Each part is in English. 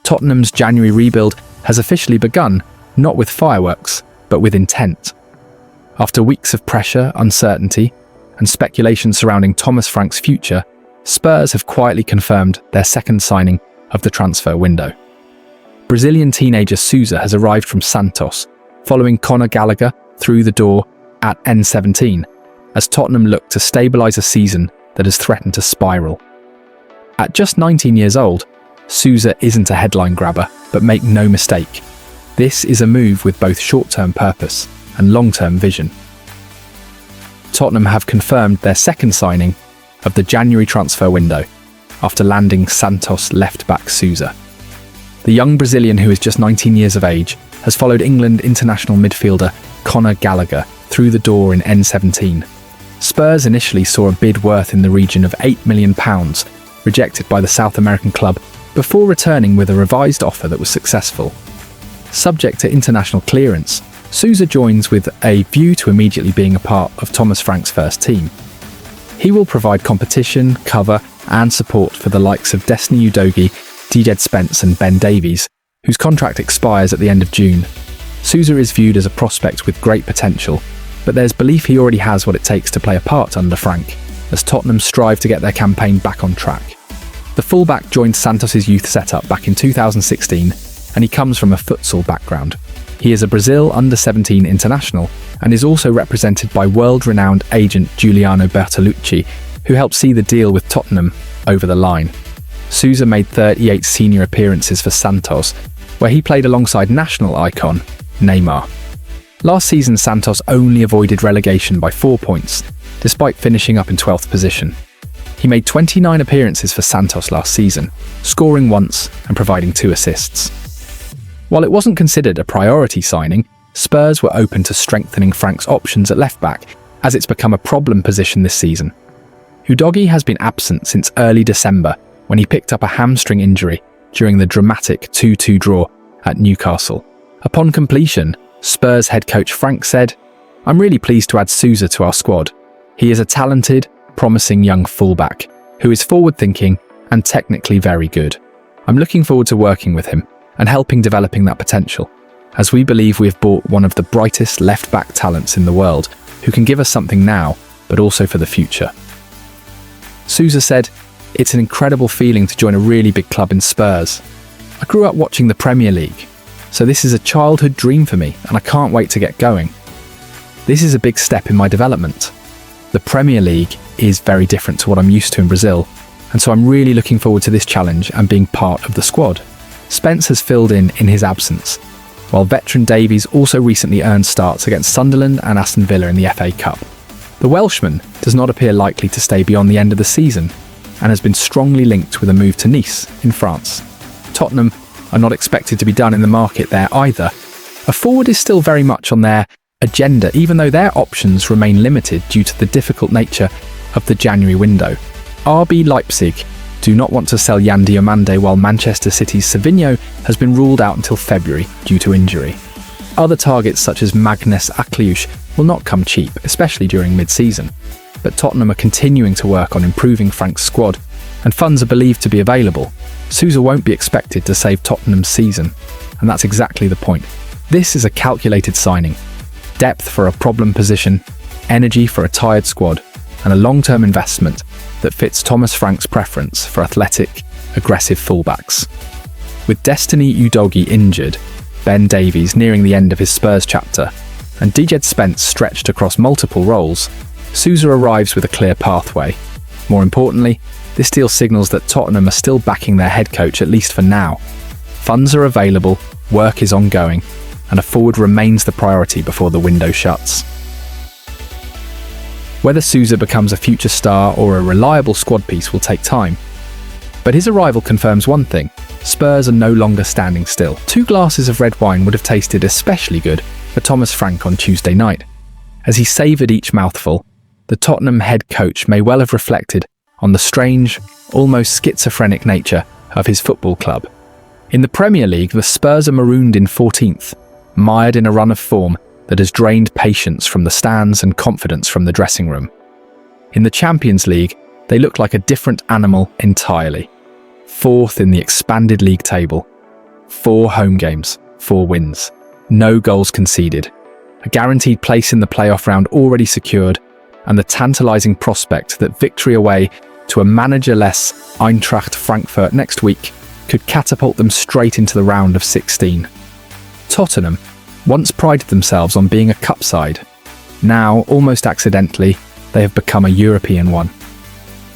Tottenham's January rebuild has officially begun, not with fireworks, but with intent. After weeks of pressure, uncertainty, and speculation surrounding Thomas Frank's future, Spurs have quietly confirmed their second signing of the transfer window. Brazilian teenager Sousa has arrived from Santos, following Conor Gallagher through the door at N17, as Tottenham look to stabilise a season that has threatened to spiral. At just 19 years old, Sousa isn't a headline grabber, but make no mistake, this is a move with both short-term purpose and long-term vision. Tottenham have confirmed their second signing of the January transfer window after landing Santos left-back Sousa. The young Brazilian, who is just 19 years of age, has followed England international midfielder Conor Gallagher through the door in N17. Spurs initially saw a bid worth in the region of £8 million, rejected by the South American club, before returning with a revised offer that was successful. Subject to international clearance, Sousa joins with a view to immediately being a part of Thomas Frank's first team. He will provide competition, cover and support for the likes of Destiny Udogie, DJ Spence and Ben Davies, whose contract expires at the end of June. Sousa is viewed as a prospect with great potential, but there's belief he already has what it takes to play a part under Frank, as Tottenham strive to get their campaign back on track. The fullback joined Santos' youth setup back in 2016, and he comes from a futsal background. He is a Brazil under-17 international and is also represented by world-renowned agent Giuliano Bertolucci, who helped see the deal with Tottenham over the line. Sousa made 38 senior appearances for Santos, where he played alongside national icon Neymar. Last season, Santos only avoided relegation by 4 points, despite finishing up in 12th position. He made 29 appearances for Santos last season, scoring once and providing 2 assists. While it wasn't considered a priority signing, Spurs were open to strengthening Frank's options at left-back, as it's become a problem position this season. Udogie has been absent since early December, when he picked up a hamstring injury during the dramatic 2-2 draw at Newcastle. Upon completion, Spurs head coach Frank said, "I'm really pleased to add Sousa to our squad. He is a talented, promising young fullback who is forward-thinking and technically very good. I'm looking forward to working with him and helping developing that potential, as we believe we have bought one of the brightest left-back talents in the world who can give us something now, but also for the future." Sousa said, "It's an incredible feeling to join a really big club in Spurs. I grew up watching the Premier League, so this is a childhood dream for me and I can't wait to get going. This is a big step in my development. The Premier League is very different to what I'm used to in Brazil, and so I'm really looking forward to this challenge and being part of the squad." Spence has filled in his absence, while veteran Davies also recently earned starts against Sunderland and Aston Villa in the FA Cup. The Welshman does not appear likely to stay beyond the end of the season and has been strongly linked with a move to Nice in France. Tottenham are not expected to be done in the market there either. A forward is still very much on their agenda, even though their options remain limited due to the difficult nature of the January window. RB Leipzig do not want to sell Yan Diomande, while Manchester City's Savinho has been ruled out until February due to injury. Other targets such as Magnus Akliush will not come cheap, especially during mid-season. But Tottenham are continuing to work on improving Frank's squad, and funds are believed to be available. Sousa won't be expected to save Tottenham's season, and that's exactly the point. This is a calculated signing. Depth for a problem position, energy for a tired squad, and a long-term investment that fits Thomas Frank's preference for athletic, aggressive fullbacks. With Destiny Udogie injured, Ben Davies nearing the end of his Spurs chapter, and DJ Spence stretched across multiple roles, Sousa arrives with a clear pathway. More importantly, this deal signals that Tottenham are still backing their head coach, at least for now. Funds are available, work is ongoing, and a forward remains the priority before the window shuts. Whether Sousa becomes a future star or a reliable squad piece will take time. But his arrival confirms one thing: Spurs are no longer standing still. 2 glasses of red wine would have tasted especially good for Thomas Frank on Tuesday night. As he savoured each mouthful, the Tottenham head coach may well have reflected on the strange, almost schizophrenic nature of his football club. In the Premier League, the Spurs are marooned in 14th, mired in a run of form that has drained patience from the stands and confidence from the dressing room. In the Champions League, they look like a different animal entirely. 4th in the expanded league table, 4 home games, 4 wins, no goals conceded, a guaranteed place in the playoff round already secured, and the tantalising prospect that victory away to a manager-less Eintracht Frankfurt next week could catapult them straight into the round of 16. Tottenham once prided themselves on being a cup side. Now, almost accidentally, they have become a European one.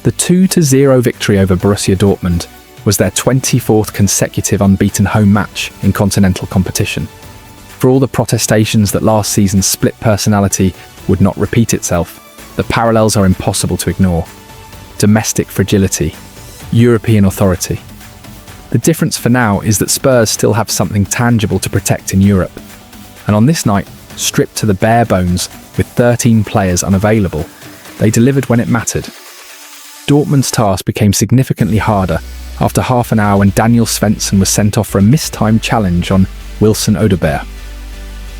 The 2-0 victory over Borussia Dortmund was their 24th consecutive unbeaten home match in continental competition. For all the protestations that last season's split personality would not repeat itself, the parallels are impossible to ignore. Domestic fragility, European authority. The difference for now is that Spurs still have something tangible to protect in Europe. And on this night, stripped to the bare bones with 13 players unavailable, they delivered when it mattered. Dortmund's task became significantly harder after half an hour when Daniel Svensson was sent off for a mistimed challenge on Wilson Odobert.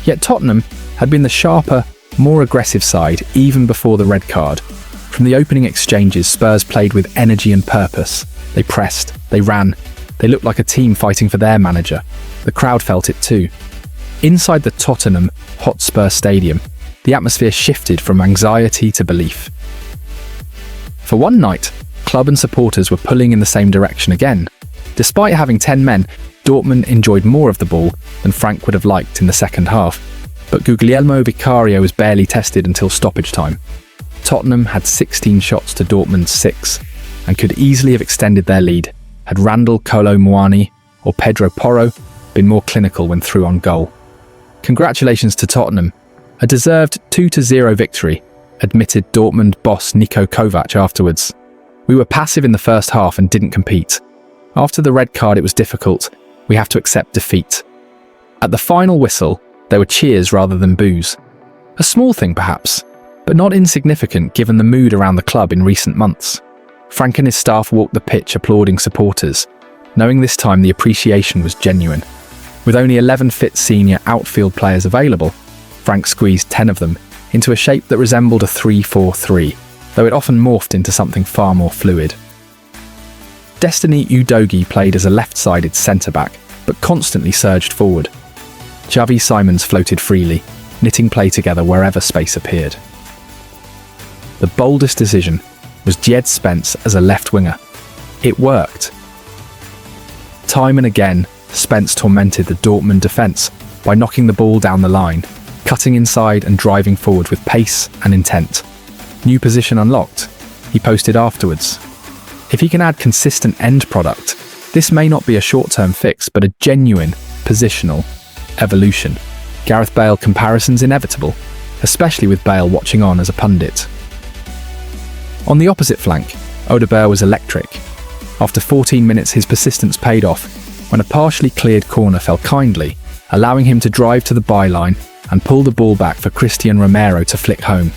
Yet Tottenham had been the sharper, more aggressive side even before the red card. From the opening exchanges, Spurs played with energy and purpose. They pressed, they ran, they looked like a team fighting for their manager. The crowd felt it too. Inside the Tottenham Hotspur stadium, the atmosphere shifted from anxiety to belief. For one night, club and supporters were pulling in the same direction again. Despite having 10 men, Dortmund enjoyed more of the ball than Frank would have liked in the second half. But Guglielmo Vicario was barely tested until stoppage time. Tottenham had 16 shots to Dortmund's 6 and could easily have extended their lead had Randall Kolo Muani or Pedro Porro been more clinical when through on goal. Congratulations to Tottenham. A deserved 2-0 victory, admitted Dortmund boss Niko Kovac afterwards. We were passive in the first half and didn't compete. After the red card it was difficult. We have to accept defeat. At the final whistle, there were cheers rather than boos. A small thing perhaps, but not insignificant given the mood around the club in recent months. Frank and his staff walked the pitch applauding supporters, knowing this time the appreciation was genuine. With only 11 fit senior outfield players available, Frank squeezed 10 of them into a shape that resembled a 3-4-3, though it often morphed into something far more fluid. Destiny Udogie played as a left-sided centre-back, but constantly surged forward. Xavi Simons floated freely, knitting play together wherever space appeared. The boldest decision was Jed Spence as a left winger. It worked. Time and again, Spence tormented the Dortmund defence by knocking the ball down the line, cutting inside and driving forward with pace and intent. New position unlocked, he posted afterwards. If he can add consistent end product, this may not be a short-term fix, but a genuine positional evolution. Gareth Bale comparisons inevitable, especially with Bale watching on as a pundit. On the opposite flank, Odobert was electric. After 14 minutes, his persistence paid off when a partially cleared corner fell kindly, allowing him to drive to the byline and pull the ball back for Christian Romero to flick home.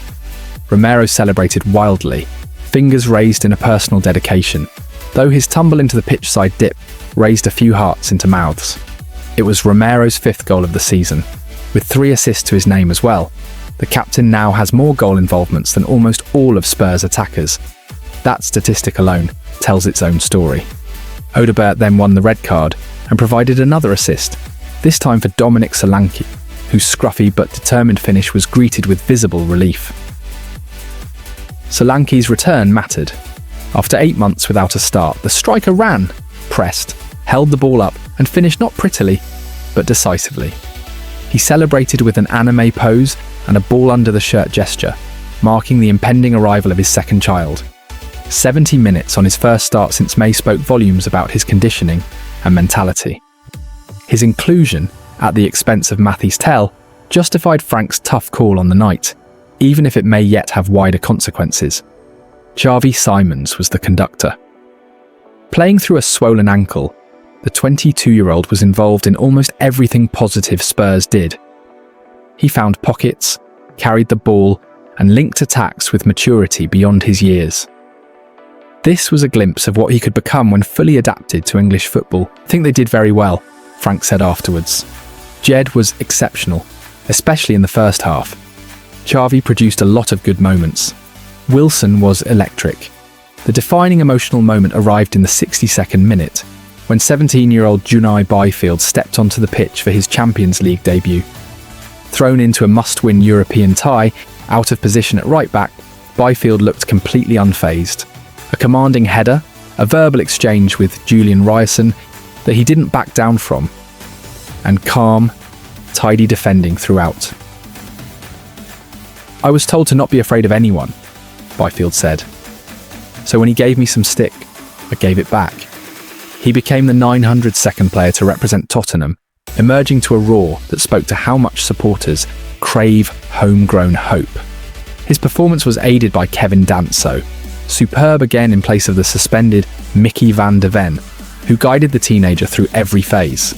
Romero celebrated wildly, fingers raised in a personal dedication, though his tumble into the pitch-side dip raised a few hearts into mouths. It was Romero's 5th goal of the season, with 3 assists to his name as well. The captain now has more goal involvements than almost all of Spurs' attackers. That statistic alone tells its own story. Odobert then won the red card and provided another assist, this time for Dominic Solanke, whose scruffy but determined finish was greeted with visible relief. Solanke's return mattered. After 8 months without a start, the striker ran, pressed, held the ball up and finished not prettily, but decisively. He celebrated with an anime pose and a ball under the shirt gesture, marking the impending arrival of his second child. 70 minutes on his first start since May spoke volumes about his conditioning and mentality. His inclusion, at the expense of Mathys Tel, justified Frank's tough call on the night, even if it may yet have wider consequences. Xavi Simons was the conductor. Playing through a swollen ankle, the 22-year-old was involved in almost everything positive Spurs did. He found pockets, carried the ball, and linked attacks with maturity beyond his years. This was a glimpse of what he could become when fully adapted to English football. I think they did very well, Frank said afterwards. Jed was exceptional, especially in the first half. Xavi produced a lot of good moments. Wilson was electric. The defining emotional moment arrived in the 62nd minute. when 17-year-old Junai Byfield stepped onto the pitch for his Champions League debut. Thrown into a must-win European tie, out of position at right-back, Byfield looked completely unfazed. A commanding header, a verbal exchange with Julian Ryerson that he didn't back down from, and calm, tidy defending throughout. "I was told to not be afraid of anyone," Byfield said. "So when he gave me some stick, I gave it back." He became the 902nd player to represent Tottenham, emerging to a roar that spoke to how much supporters crave homegrown hope. His performance was aided by Kevin Danso, superb again in place of the suspended Mickey van de Ven, who guided the teenager through every phase.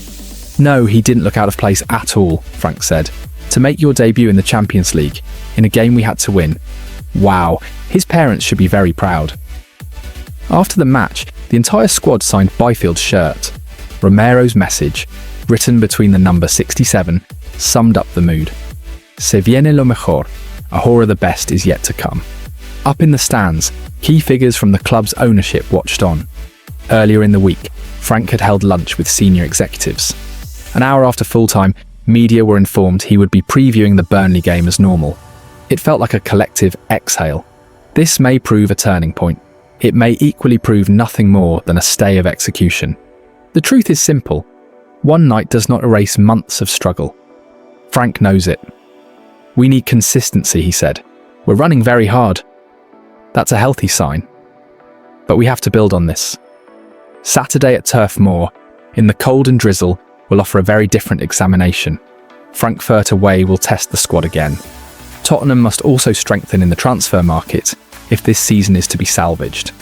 "No, he didn't look out of place at all," Frank said. "To make your debut in the Champions League, in a game we had to win. Wow, his parents should be very proud." After the match, the entire squad signed Byfield's shirt. Romero's message, written between the number 67, summed up the mood. "Se viene lo mejor, a hora the best is yet to come." Up in the stands, key figures from the club's ownership watched on. Earlier in the week, Frank had held lunch with senior executives. An hour after full-time, media were informed he would be previewing the Burnley game as normal. It felt like a collective exhale. This may prove a turning point. It may equally prove nothing more than a stay of execution. The truth is simple. One night does not erase months of struggle. Frank knows it. "We need consistency," he said. "We're running very hard. That's a healthy sign. But we have to build on this." Saturday at Turf Moor, in the cold and drizzle, will offer a very different examination. Frankfurt away will test the squad again. Tottenham must also strengthen in the transfer market if this season is to be salvaged.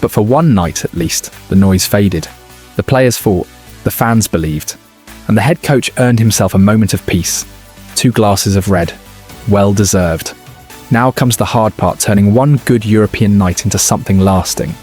But for one night at least, the noise faded. The players fought, the fans believed, and the head coach earned himself a moment of peace. 2 glasses of red. Well deserved. Now comes the hard part, turning one good European night into something lasting.